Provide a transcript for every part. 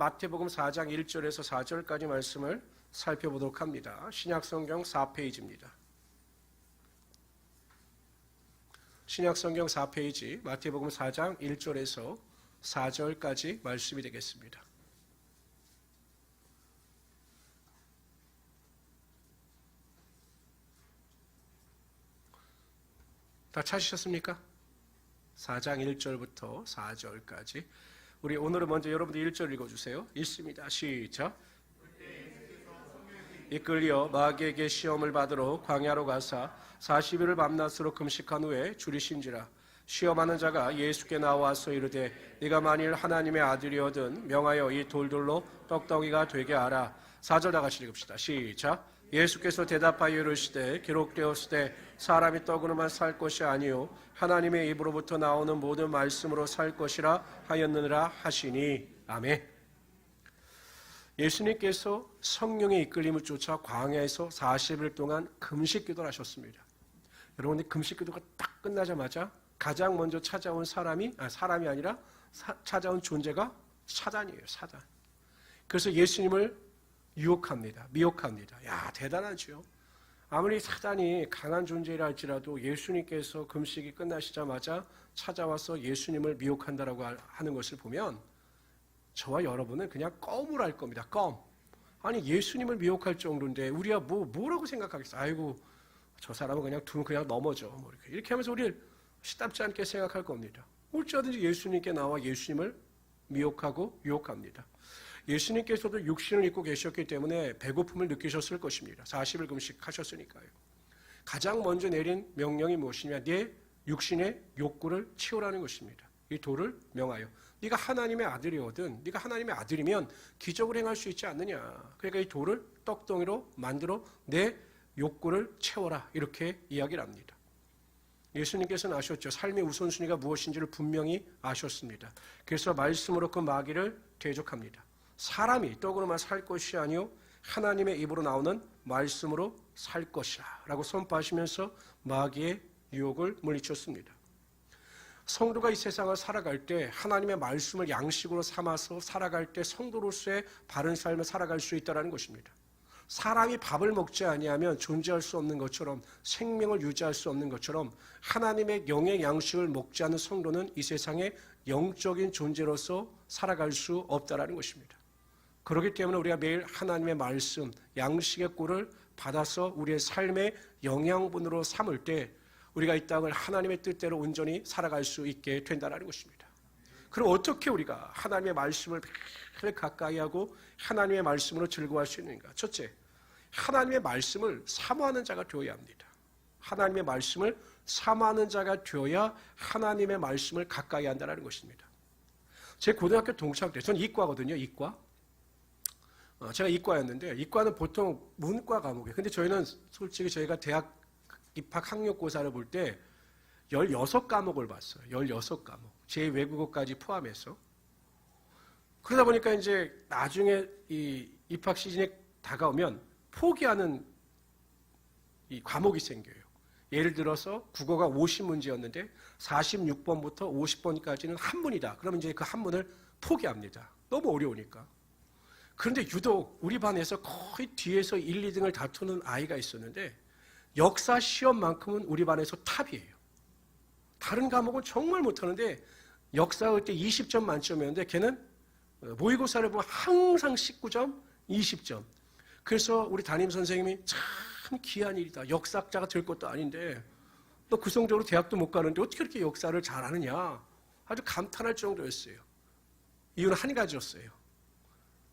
마태복음 4장 1절에서 4절까지 말씀을 살펴보도록 합니다. 신약성경 4페이지입니다. 신약성경 4페이지 마태복음 4장 1절에서 4절까지 말씀이 되겠습니다. 다 찾으셨습니까? 4장 1절부터 4절까지. 우리 오늘은 먼저 여러분들 1절 읽어주세요. 읽습니다. 시작. 이끌려 마귀에게 시험을 받으러 광야로 가사 40일을 밤낮으로 금식한 후에 줄이신지라. 시험하는 자가 예수께 나와서 이르되 네가 만일 하나님의 아들이거든 명하여 이 돌들로 떡덩이가 되게 하라. 4절 다 같이 읽읍시다. 시작. 예수께서 대답하여 이르시되 기록되었으되 사람이 떡으로만 살 것이 아니요 하나님의 입으로부터 나오는 모든 말씀으로 살 것이라 하였느니라 하시니. 아멘. 예수님께서 성령의 이끌림을 쫓아 광야에서 40일 동안 금식 기도를 하셨습니다. 여러분, 금식 기도가 딱 끝나자마자 가장 먼저 찾아온 사람이 아니라 찾아온 존재가 사단이에요. 사단. 그래서 예수님을 유혹합니다. 미혹합니다. 야, 대단하죠. 아무리 사단이 강한 존재라 할지라도 예수님께서 금식이 끝나시자마자 찾아와서 예수님을 미혹한다라고 하는 것을 보면 저와 여러분은 그냥 껌을 할 겁니다. 껌. 아니, 예수님을 미혹할 정도인데 우리가 뭐라고 생각하겠어? 아이고, 저 사람은 그냥 넘어져. 이렇게 하면서 우리를 시답지 않게 생각할 겁니다. 어찌하든지 예수님께 나와 예수님을 미혹하고 유혹합니다. 예수님께서도 육신을 입고 계셨기 때문에 배고픔을 느끼셨을 것입니다. 40일 금식하셨으니까요. 가장 먼저 내린 명령이 무엇이냐? 내 육신의 욕구를 채우라는 것입니다. 이 돌을 명하여 네가 하나님의 아들이거든 네가 하나님의 아들이면 기적을 행할 수 있지 않느냐. 그러니까 이 돌을 떡덩이로 만들어 내 욕구를 채워라. 이렇게 이야기를 합니다. 예수님께서는 아셨죠. 삶의 우선순위가 무엇인지를 분명히 아셨습니다. 그래서 말씀으로 그 마귀를 대적합니다. 사람이 떡으로만 살 것이 아니요 하나님의 입으로 나오는 말씀으로 살 것이라 라고 선포하시면서 마귀의 유혹을 물리쳤습니다. 성도가 이 세상을 살아갈 때 하나님의 말씀을 양식으로 삼아서 살아갈 때 성도로서의 바른 삶을 살아갈 수 있다는 것입니다. 사람이 밥을 먹지 아니하면 존재할 수 없는 것처럼 생명을 유지할 수 없는 것처럼 하나님의 영의 양식을 먹지 않는 성도는 이 세상에 영적인 존재로서 살아갈 수 없다는 것입니다. 그렇기 때문에 우리가 매일 하나님의 말씀, 양식의 꿀을 받아서 우리의 삶의 영양분으로 삼을 때 우리가 이 땅을 하나님의 뜻대로 온전히 살아갈 수 있게 된다는 것입니다. 그럼 어떻게 우리가 하나님의 말씀을 매일 가까이 하고 하나님의 말씀으로 즐거워할 수 있는가? 첫째, 하나님의 말씀을 사모하는 자가 되어야 합니다. 하나님의 말씀을 사모하는 자가 되어야 하나님의 말씀을 가까이 한다는 것입니다. 제 고등학교 동창 때, 저는 이과거든요. 이과. 제가 이과였는데 이과는 보통 문과 과목이에요. 근데 저희는 솔직히 저희가 대학 입학 학력고사를 볼 때 16과목을 봤어요. 16과목. 제 외국어까지 포함해서. 그러다 보니까 이제 나중에 이 입학 시즌에 다가오면 포기하는 이 과목이 생겨요. 예를 들어서 국어가 50문제였는데 46번부터 50번까지는 한문이다. 그러면 이제 그 한문을 포기합니다. 너무 어려우니까. 그런데 유독 우리 반에서 거의 뒤에서 1, 2등을 다투는 아이가 있었는데 역사 시험만큼은 우리 반에서 탑이에요. 다른 과목은 정말 못하는데 역사 할 때 20점 만점이었는데 걔는 모의고사를 보면 항상 19점, 20점. 그래서 우리 담임선생님이 참 귀한 일이다. 역사학자가 될 것도 아닌데 너 구성적으로 대학도 못 가는데 어떻게 그렇게 역사를 잘하느냐. 아주 감탄할 정도였어요. 이유는 한 가지였어요.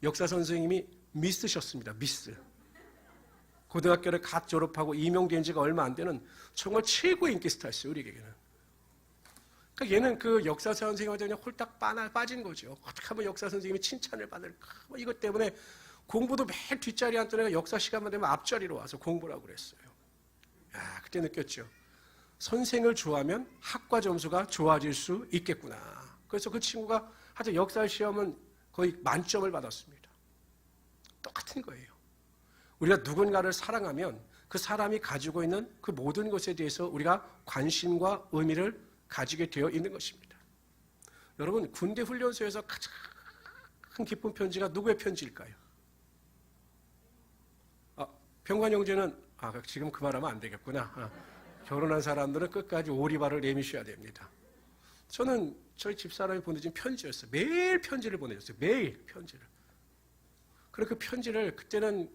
역사 선생님이 미스셨습니다. 미스. 고등학교를 갓 졸업하고 임용된 지가 얼마 안 되는 정말 최고의 인기 스타였어요. 우리에게는. 그러니까 얘는 그 역사 선생님한테 그냥 홀딱 빠진 거죠. 어떻게 하면 역사 선생님이 칭찬을 받을까. 이것 때문에 공부도 매일 뒷자리에 앉던 애가 역사 시간만 되면 앞자리로 와서 공부를 하고 그랬어요. 야, 그때 느꼈죠. 선생을 좋아하면 학과 점수가 좋아질 수 있겠구나. 그래서 그 친구가 하여튼 역사 시험은 거의 만점을 받았습니다. 똑같은 거예요. 우리가 누군가를 사랑하면 그 사람이 가지고 있는 그 모든 것에 대해서 우리가 관심과 의미를 가지게 되어 있는 것입니다. 여러분, 군대 훈련소에서 가장 기쁜 편지가 누구의 편지일까요? 병관 형제는 지금 그 말하면 안 되겠구나. 결혼한 사람들은 끝까지 오리발을 내미셔야 됩니다. 저는 저희 집사람이 보내준 편지였어요. 매일 편지를 보내줬어요. 매일 편지를. 그리고 그 편지를 그때는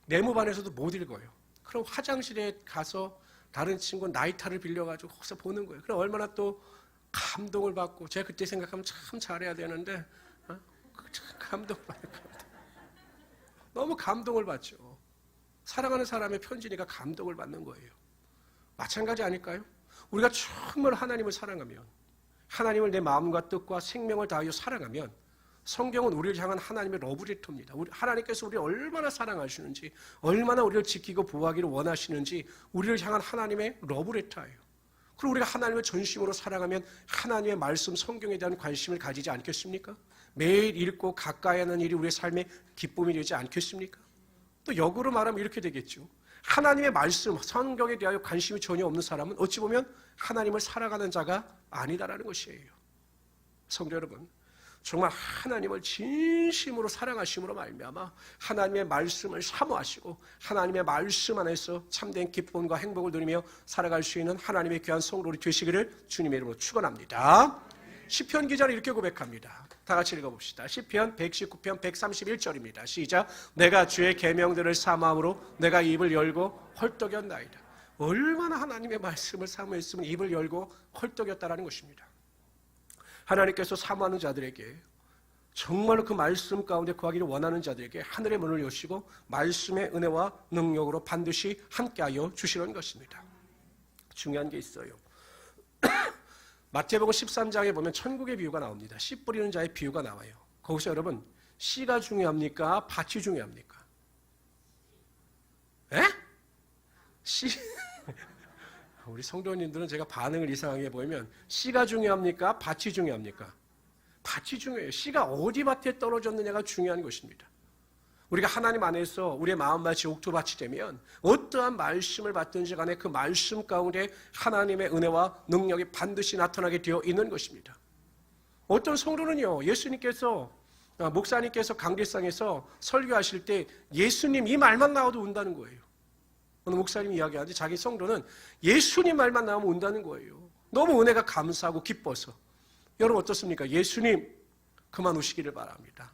네모반에서도 못 읽어요. 그럼 화장실에 가서 다른 친구 나이타를 빌려가지고 거기서 보는 거예요. 그럼 얼마나 또 감동을 받고, 제가 그때 생각하면 참 잘해야 되는데 참 감동을 받을 것 같아요. 너무 감동을 받죠. 사랑하는 사람의 편지니까 감동을 받는 거예요. 마찬가지 아닐까요? 우리가 정말 하나님을 사랑하면, 하나님을 내 마음과 뜻과 생명을 다하여 사랑하면, 성경은 우리를 향한 하나님의 러브레터입니다. 하나님께서 우리를 얼마나 사랑하시는지, 얼마나 우리를 지키고 보호하기를 원하시는지 우리를 향한 하나님의 러브레터예요. 그리고 우리가 하나님을 전심으로 사랑하면 하나님의 말씀, 성경에 대한 관심을 가지지 않겠습니까? 매일 읽고 가까이 하는 일이 우리의 삶의 기쁨이 되지 않겠습니까? 또 역으로 말하면 이렇게 되겠죠. 하나님의 말씀, 성경에 대하여 관심이 전혀 없는 사람은 어찌 보면 하나님을 사랑하는 자가 아니다라는 것이에요. 성도 여러분, 정말 하나님을 진심으로 사랑하심으로 말미암아 하나님의 말씀을 사모하시고 하나님의 말씀 안에서 참된 기쁨과 행복을 누리며 살아갈 수 있는 하나님의 귀한 성도들이 되시기를 주님의 이름으로 축원합니다. 시편 기자는 이렇게 고백합니다. 다 같이 읽어봅시다. 시편 119편 131절입니다. 시작. 내가 주의 계명들을 사모함으로 내가 입을 열고 헐떡였나이다. 얼마나 하나님의 말씀을 사모했으면 입을 열고 헐떡였다라는 것입니다. 하나님께서 사모하는 자들에게, 정말로 그 말씀 가운데 거하기를 원하는 자들에게 하늘의 문을 여시고 말씀의 은혜와 능력으로 반드시 함께하여 주시는 것입니다. 중요한 게 있어요. 마태복음 13장에 보면 천국의 비유가 나옵니다. 씨 뿌리는 자의 비유가 나와요. 거기서 여러분, 씨가 중요합니까? 밭이 중요합니까? 에? 씨? 우리 성도님들은 제가 반응을 이상하게 보이면 씨가 중요합니까? 밭이 중요합니까? 밭이 중요해요. 씨가 어디 밭에 떨어졌느냐가 중요한 것입니다. 우리가 하나님 안에서 우리의 마음밭이 옥토밭이 되면 어떠한 말씀을 받든지 간에 그 말씀 가운데 하나님의 은혜와 능력이 반드시 나타나게 되어 있는 것입니다. 어떤 성도는요, 예수님께서, 목사님께서 강대상에서 설교하실 때 예수님 이 말만 나와도 운다는 거예요. 어느 목사님이 이야기하는데 자기 성도는 예수님 말만 나오면 운다는 거예요. 너무 은혜가 감사하고 기뻐서. 여러분 어떻습니까? 예수님 그만 우시기를 바랍니다.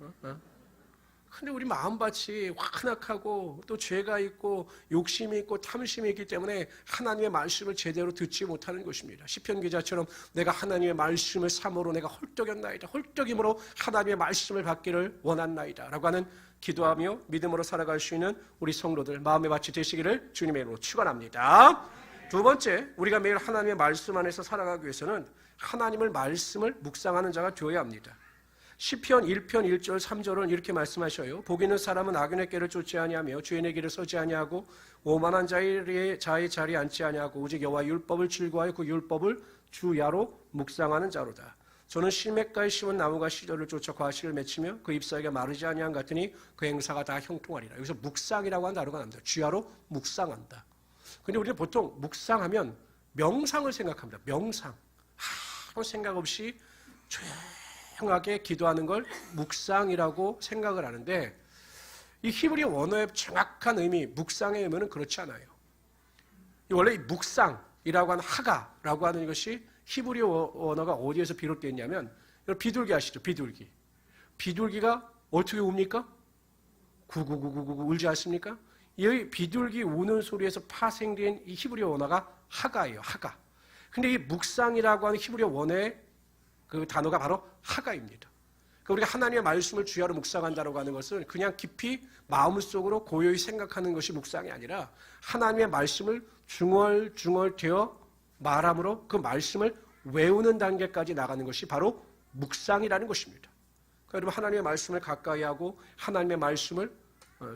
근데 우리 마음밭이 완악하고 또 죄가 있고 욕심이 있고 탐심이 있기 때문에 하나님의 말씀을 제대로 듣지 못하는 것입니다. 시편 기자처럼 내가 하나님의 말씀을 사모로 내가 헐떡였나이다. 헐떡임으로 하나님의 말씀을 받기를 원한나이다 라고 하는 기도하며 믿음으로 살아갈 수 있는 우리 성도들 마음의 밭이 되시기를 주님의 이름으로 축원합니다. 두 번째, 우리가 매일 하나님의 말씀 안에서 살아가기 위해서는 하나님을 말씀을 묵상하는 자가 되어야 합니다. 시편 1편 1절 3절은 이렇게 말씀하셔요. 복 있는 사람은 악인의 길을 쫓지 아니하며 주인의 길을 서지 아니하고 오만한 자의 자리에 앉지 아니하고 오직 여호와의 율법을 즐거워하여 그 율법을 주야로 묵상하는 자로다. 저는 실맥가에 심은 나무가 시절을 쫓아 과실을 맺히며 그 잎사귀가 마르지 아니한 같으니 그 행사가 다 형통하리라. 여기서 묵상이라고 하는 단어가 나옵니다. 주야로 묵상한다. 근데 우리가 보통 묵상하면 명상을 생각합니다. 명상. 아무 생각 없이 조용하게 기도하는 걸 묵상이라고 생각을 하는데 이 히브리 원어의 정확한 의미, 묵상의 의미는 그렇지 않아요. 원래 이 묵상이라고 하는 하가라고 하는 것이 히브리 원어가 어디에서 비롯됐냐면 비둘기 아시죠? 비둘기. 비둘기가 어떻게 웁니까? 구구구구구 울지 않습니까? 이 비둘기 우는 소리에서 파생된 이 히브리 원어가 하가예요. 하가. 근데 이 묵상이라고 하는 히브리 원어의 그 단어가 바로 하가입니다. 그러니까 우리가 하나님의 말씀을 주야로 묵상한다고 하는 것은 그냥 깊이 마음속으로 고요히 생각하는 것이 묵상이 아니라 하나님의 말씀을 중얼중얼 되어 말함으로 그 말씀을 외우는 단계까지 나가는 것이 바로 묵상이라는 것입니다. 그러니까 여러분 하나님의 말씀을 가까이 하고 하나님의 말씀을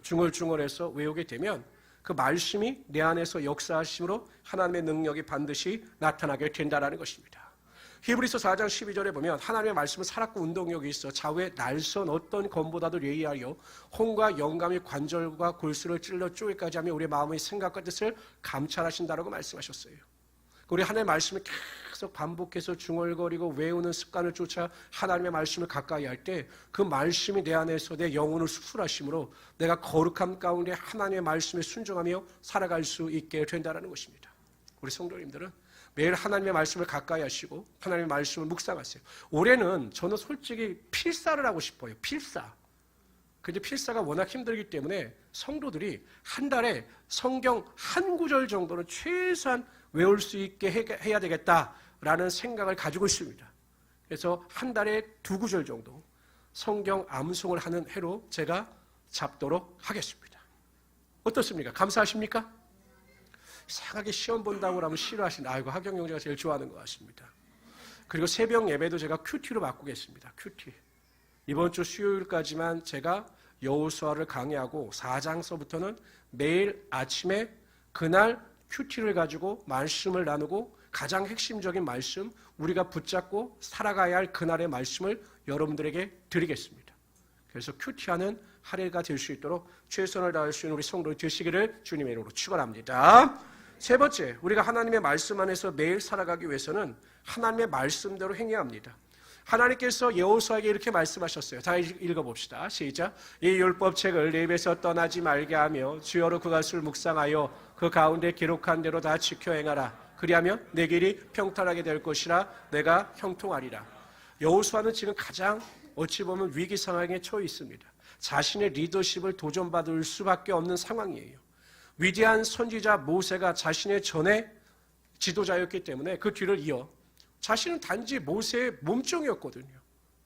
중얼중얼해서 외우게 되면 그 말씀이 내 안에서 역사하심으로 하나님의 능력이 반드시 나타나게 된다는 것입니다. 히브리서 4장 12절에 보면 하나님의 말씀은 살았고 운동력이 있어 좌우에 날선 어떤 검보다도 예리하여 혼과 영감의 관절과 골수를 찔러 쪼개까지 하며 우리의 마음의 생각과 뜻을 감찰하신다라고 말씀하셨어요. 우리 하나님의 말씀을 계속 반복해서 중얼거리고 외우는 습관을 쫓아 하나님의 말씀을 가까이 할 때 그 말씀이 내 안에서 내 영혼을 수술하심으로 내가 거룩함 가운데 하나님의 말씀에 순종하며 살아갈 수 있게 된다는 것입니다. 우리 성도님들은 매일 하나님의 말씀을 가까이 하시고 하나님의 말씀을 묵상하세요. 올해는 저는 솔직히 필사를 하고 싶어요. 필사. 근데 필사가 워낙 힘들기 때문에 성도들이 한 달에 성경 한 구절 정도는 최소한 외울 수 있게 해야 되겠다라는 생각을 가지고 있습니다. 그래서 한 달에 2구절 정도 성경 암송을 하는 해로 제가 잡도록 하겠습니다. 어떻습니까? 감사하십니까? 이상하게 시험 본다고 하면 싫어하시는, 아이고 하경 형제가 제일 좋아하는 것 같습니다. 그리고 새벽 예배도 제가 큐티로 바꾸겠습니다. 큐티. 이번 주 수요일까지만 제가 여호수아를 강의하고 4장서부터는 매일 아침에 그날 큐티를 가지고 말씀을 나누고 가장 핵심적인 말씀, 우리가 붙잡고 살아가야 할 그날의 말씀을 여러분들에게 드리겠습니다. 그래서 큐티하는 한 해가 될 수 있도록 최선을 다할 수 있는 우리 성도들 되시기를 주님의 이름으로 축원합니다. 세 번째, 우리가 하나님의 말씀 안에서 매일 살아가기 위해서는 하나님의 말씀대로 행해야 합니다. 하나님께서 여호수아에게 이렇게 말씀하셨어요. 다 읽어봅시다. 시작. 이 율법책을 네 입에서 떠나지 말게 하며 주여로 그것을 묵상하여 그 가운데 기록한 대로 다 지켜 행하라. 그리하면 내 길이 평탄하게 될 것이라 내가 형통하리라. 여호수아는 지금 가장 어찌 보면 위기 상황에 처해 있습니다. 자신의 리더십을 도전받을 수밖에 없는 상황이에요. 위대한 선지자 모세가 자신의 전에 지도자였기 때문에 그 뒤를 이어 자신은 단지 모세의 몸종이었거든요.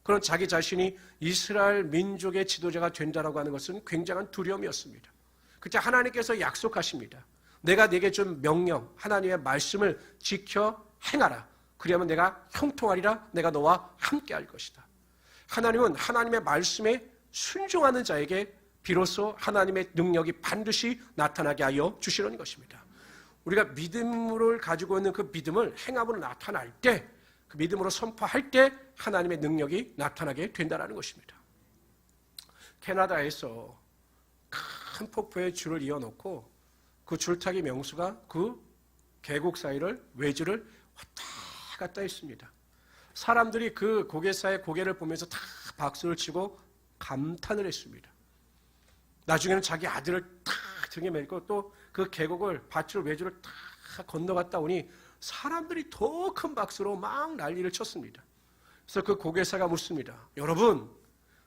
그런 자기 자신이 이스라엘 민족의 지도자가 된다라고 하는 것은 굉장한 두려움이었습니다. 그때 하나님께서 약속하십니다. 내가 네게 준 명령, 하나님의 말씀을 지켜 행하라. 그리하면 내가 형통하리라. 내가 너와 함께 할 것이다. 하나님은 하나님의 말씀에 순종하는 자에게 비로소 하나님의 능력이 반드시 나타나게 하여 주시는 것입니다. 우리가 믿음을 가지고 있는 그 믿음을 행함으로 나타날 때, 그 믿음으로 선포할 때 하나님의 능력이 나타나게 된다는 것입니다. 캐나다에서 큰 폭포에 줄을 이어놓고 그 줄타기 명수가 그 계곡 사이를 외주를 왔다 갔다 했습니다. 사람들이 그 고개사의 고개를 보면서 다 박수를 치고 감탄을 했습니다. 나중에는 자기 아들을 탁 등에 메고 또 그 계곡을 밧줄 외주를 탁 건너갔다 오니 사람들이 더 큰 박수로 막 난리를 쳤습니다. 그래서 그 고개사가 묻습니다. 여러분,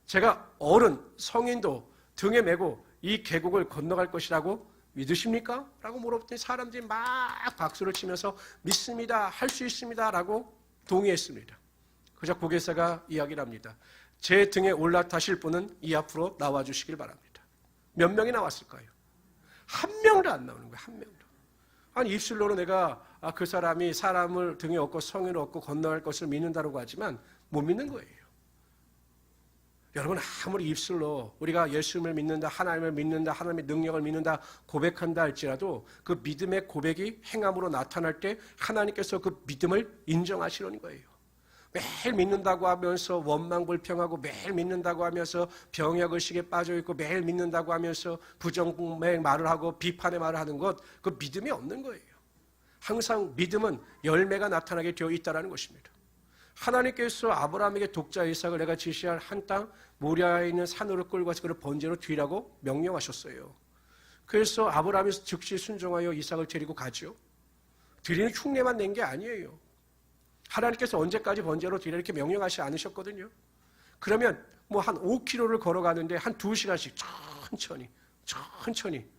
제가 어른, 성인도 등에 메고 이 계곡을 건너갈 것이라고 믿으십니까? 라고 물어봤더니 사람들이 막 박수를 치면서 믿습니다, 할 수 있습니다 라고 동의했습니다. 그저 고개사가 이야기를 합니다. 제 등에 올라타실 분은 이 앞으로 나와주시길 바랍니다. 몇 명이 나왔을까요? 한 명도 안 나오는 거예요. 한 명도. 아니 입술로는 내가 그 사람이 사람을 등에 업고 성인을 업고 건너갈 것을 믿는다고 하지만 못 믿는 거예요. 여러분 아무리 입술로 우리가 예수님을 믿는다, 하나님을 믿는다, 하나님의 능력을 믿는다 고백한다 할지라도 그 믿음의 고백이 행함으로 나타날 때 하나님께서 그 믿음을 인정하시는 거예요. 매일 믿는다고 하면서 원망불평하고 매일 믿는다고 하면서 병약의식에 빠져있고 매일 믿는다고 하면서 부정의 말을 하고 비판의 말을 하는 것, 그 믿음이 없는 거예요. 항상 믿음은 열매가 나타나게 되어 있다는 것입니다. 하나님께서 아브라함에게 독자 이삭을 내가 지시할 한 땅 모리아에 있는 산으로 끌고 가서 그를 번제로 드리라고 명령하셨어요. 그래서 아브라함이 즉시 순종하여 이삭을 데리고 가죠. 드리는 흉내만 낸 게 아니에요. 하나님께서 언제까지 번제로 드리라 이렇게 명령하시지 않으셨거든요. 그러면 뭐 한 5km를 걸어가는데 한 2시간씩 천천히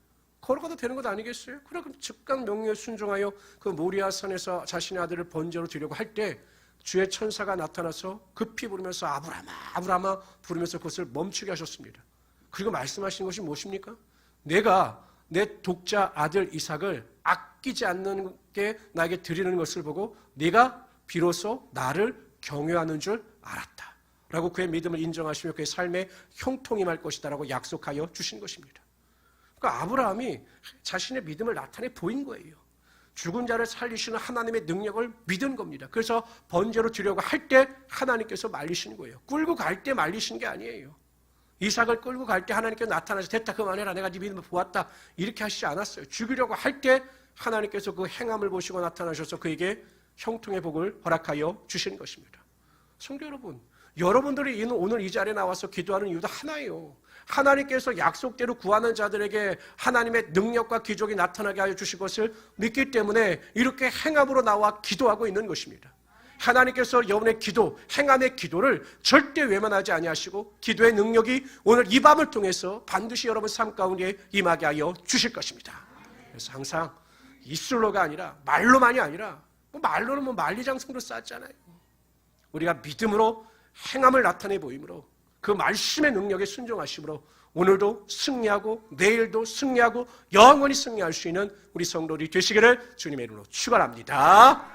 걸어가도 되는 것 아니겠어요? 그럼 즉각 명령에 순종하여 그 모리아 산에서 자신의 아들을 번제로 드리려고 할 때 주의 천사가 나타나서 급히 부르면서 아브라함아 아브라함아 부르면서 그것을 멈추게 하셨습니다. 그리고 말씀하신 것이 무엇입니까? 내가 내 독자 아들 이삭을 아끼지 않는 게 나에게 드리는 것을 보고 네가 비로소 나를 경외하는 줄 알았다 라고 그의 믿음을 인정하시며 그의 삶에 형통이 임할 것이다 라고 약속하여 주신 것입니다. 그러니까 아브라함이 자신의 믿음을 나타내 보인 거예요. 죽은 자를 살리시는 하나님의 능력을 믿은 겁니다. 그래서 번제로 드리려고 할 때 하나님께서 말리시는 거예요. 끌고 갈 때 말리신 게 아니에요. 이삭을 끌고 갈 때 하나님께서 나타나서 됐다 그만해라 내가 네 믿음을 보았다 이렇게 하시지 않았어요. 죽이려고 할 때 하나님께서 그 행함을 보시고 나타나셔서 그에게 형통의 복을 허락하여 주시는 것입니다. 성도 여러분, 여러분들이 오늘 이 자리에 나와서 기도하는 이유도 하나예요. 하나님께서 약속대로 구하는 자들에게 하나님의 능력과 기적이 나타나게 하여 주실 것을 믿기 때문에 이렇게 행함으로 나와 기도하고 있는 것입니다. 하나님께서 여러분의 기도, 행함의 기도를 절대 외면하지 아니하시고 기도의 능력이 오늘 이 밤을 통해서 반드시 여러분 삶 가운데 임하게 하여 주실 것입니다. 그래서 항상 입술로가 아니라 말로만이 아니라 말로는 만리장성도 쌓았잖아요. 우리가 믿음으로 행함을 나타내 보임으로 그 말씀의 능력에 순종하심으로 오늘도 승리하고 내일도 승리하고 영원히 승리할 수 있는 우리 성도들이 되시기를 주님의 이름으로 축원합니다.